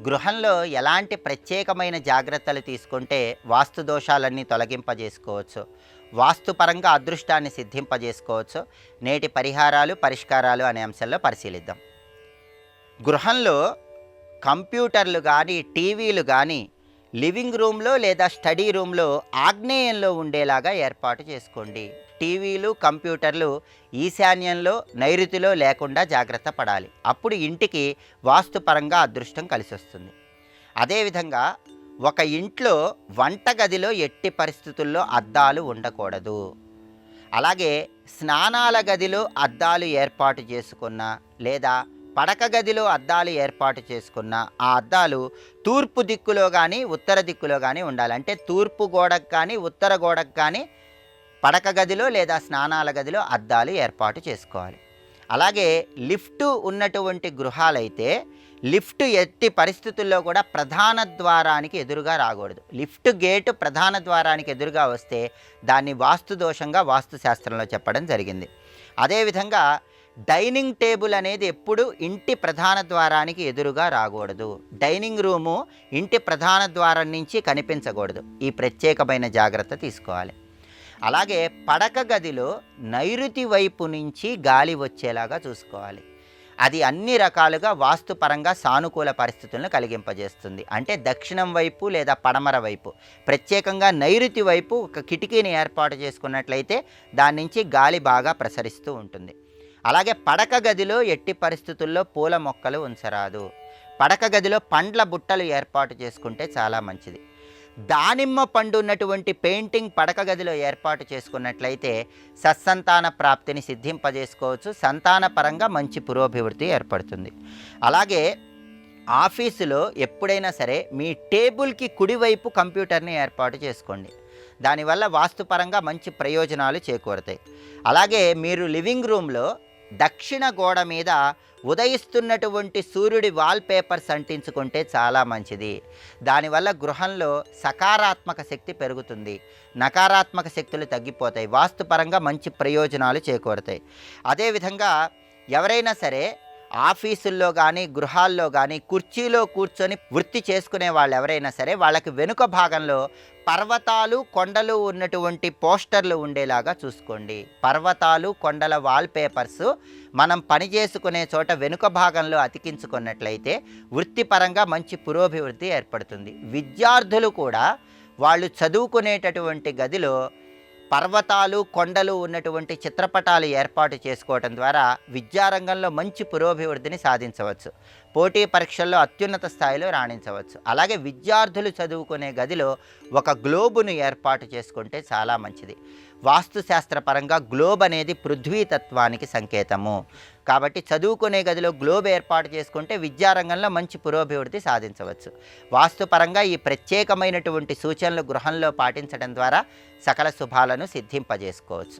గృహంలో ఎలాంటి ప్రత్యేకమైన జాగ్రత్తలు తీసుకుంటే వాస్తు దోషాలన్నీ తొలగింపజేసుకోవచ్చు, వాస్తుపరంగా అదృష్టాన్ని సిద్ధింపజేసుకోవచ్చు, నేటి పరిహారాలు పరిష్కారాలు అనే అంశంలో పరిశీలిద్దాం. గృహంలో కంప్యూటర్లు కానీ టీవీలు కానీ లివింగ్ రూమ్లో లేదా స్టడీ రూమ్లో ఆగ్నేయంలో ఉండేలాగా ఏర్పాటు చేసుకోండి. టీవీలు కంప్యూటర్లు ఈశాన్యంలో నైరుతిలో లేకుండా జాగ్రత్త పడాలి. అప్పుడు ఇంటికి వాస్తుపరంగా అదృష్టం కలిసి వస్తుంది. అదేవిధంగా ఒక ఇంట్లో వంటగదిలో ఎట్టి పరిస్థితుల్లో అద్దాలు ఉండకూడదు. అలాగే స్నానాల గదిలో అద్దాలు ఏర్పాటు చేసుకున్న లేదా పడక గదిలో అద్దాలు ఏర్పాటు చేసుకున్న ఆ అద్దాలు తూర్పు దిక్కులో కానీ ఉత్తర దిక్కులో కానీ ఉండాలి. అంటే తూర్పు గోడకు కానీ ఉత్తర గోడకు కానీ పడక గదిలో లేదా స్నానాల గదిలో అద్దాలు ఏర్పాటు చేసుకోవాలి. అలాగే లిఫ్ట్ ఉన్నటువంటి గృహాలైతే లిఫ్ట్ ఎట్టి పరిస్థితుల్లో కూడా ప్రధాన ద్వారానికి ఎదురుగా రాకూడదు. లిఫ్ట్ గేటు ప్రధాన ద్వారానికి ఎదురుగా వస్తే దాన్ని వాస్తు దోషంగా వాస్తుశాస్త్రంలో చెప్పడం జరిగింది. అదేవిధంగా డైనింగ్ టేబుల్ అనేది ఎప్పుడు ఇంటి ప్రధాన ద్వారానికి ఎదురుగా రాకూడదు. డైనింగ్ రూము ఇంటి ప్రధాన ద్వారం నుంచి కనిపించకూడదు. ఈ ప్రత్యేకమైన జాగ్రత్త తీసుకోవాలి. అలాగే పడక గదిలో నైరుతి వైపు నుంచి గాలి వచ్చేలాగా చూసుకోవాలి. అది అన్ని రకాలుగా వాస్తుపరంగా సానుకూల పరిస్థితులను కలిగింపజేస్తుంది. అంటే దక్షిణం వైపు లేదా పడమర వైపు, ప్రత్యేకంగా నైరుతి వైపు ఒక కిటికీని ఏర్పాటు చేసుకున్నట్లయితే దాని నుంచి గాలి బాగా ప్రసరిస్తూ ఉంటుంది. అలాగే పడక గదిలో ఎట్టి పరిస్థితుల్లో పూల మొక్కలు ఉంచరాదు. పడక గదిలో పండ్ల బుట్టలు ఏర్పాటు చేసుకుంటే చాలా మంచిది. దానిమ్మ పండు ఉన్నటువంటి పెయింటింగ్ పడక గదిలో ఏర్పాటు చేసుకున్నట్లయితే సత్సంతాన ప్రాప్తిని సిద్ధింపజేసుకోవచ్చు. సంతాన పరంగా మంచి పురోభివృద్ధి ఏర్పడుతుంది. అలాగే ఆఫీసులో ఎప్పుడైనా సరే మీ టేబుల్కి కుడివైపు కంప్యూటర్ని ఏర్పాటు చేసుకోండి. దానివల్ల వాస్తుపరంగా మంచి ప్రయోజనాలు చేకూరుతాయి. అలాగే మీరు లివింగ్ రూమ్లో దక్షిణ గోడ మీద ఉదయిస్తున్నటువంటి సూర్యుడి వాల్పేపర్స్ అంటించుకుంటే చాలా మంచిది. దానివల్ల గృహంలో సకారాత్మక శక్తి పెరుగుతుంది, నకారాత్మక శక్తులు తగ్గిపోతాయి, వాస్తుపరంగా మంచి ప్రయోజనాలు చేకూరుతాయి. అదేవిధంగా ఎవరైనా సరే ఆఫీసుల్లో కానీ గృహాల్లో కానీ కుర్చీలో కూర్చొని వృత్తి చేసుకునే వాళ్ళు ఎవరైనా సరే వాళ్ళకి వెనుక భాగంలో పర్వతాలు కొండలు ఉన్నటువంటి పోస్టర్లు ఉండేలాగా చూసుకోండి. పర్వతాలు కొండల వాల్పేపర్స్ మనం పని చేసుకునే చోట వెనుక భాగంలో అతికించుకున్నట్లయితే వృత్తిపరంగా మంచి పురోభివృద్ధి ఏర్పడుతుంది. విద్యార్థులు కూడా వాళ్ళు చదువుకునేటటువంటి గదిలో పర్వతాలు కొండలు ఉన్నటువంటి చిత్రపటాలు ఏర్పాటు చేసుకోవడం ద్వారా విద్యారంగంలో మంచి పురోభివృద్ధిని సాధించవచ్చు. పోటీ పరీక్షల్లో అత్యున్నత స్థాయిలో రాణించవచ్చు. అలాగే విద్యార్థులు చదువుకునే గదిలో ఒక గ్లోబును ఏర్పాటు చేసుకుంటే చాలా మంచిది. వాస్తుశాస్త్రపరంగా గ్లోబ్ అనేది పృథ్వీతత్వానికి సంకేతము. కాబట్టి చదువుకునే గదిలో గ్లోబ్ ఏర్పాటు చేసుకుంటే విద్యారంగంలో మంచి పురోభివృద్ధి సాధించవచ్చు. వాస్తుపరంగా ఈ ప్రత్యేకమైనటువంటి సూచనలు గృహంలో పాటించడం ద్వారా సకల శుభాలను సిద్ధింపజేసుకోవచ్చు.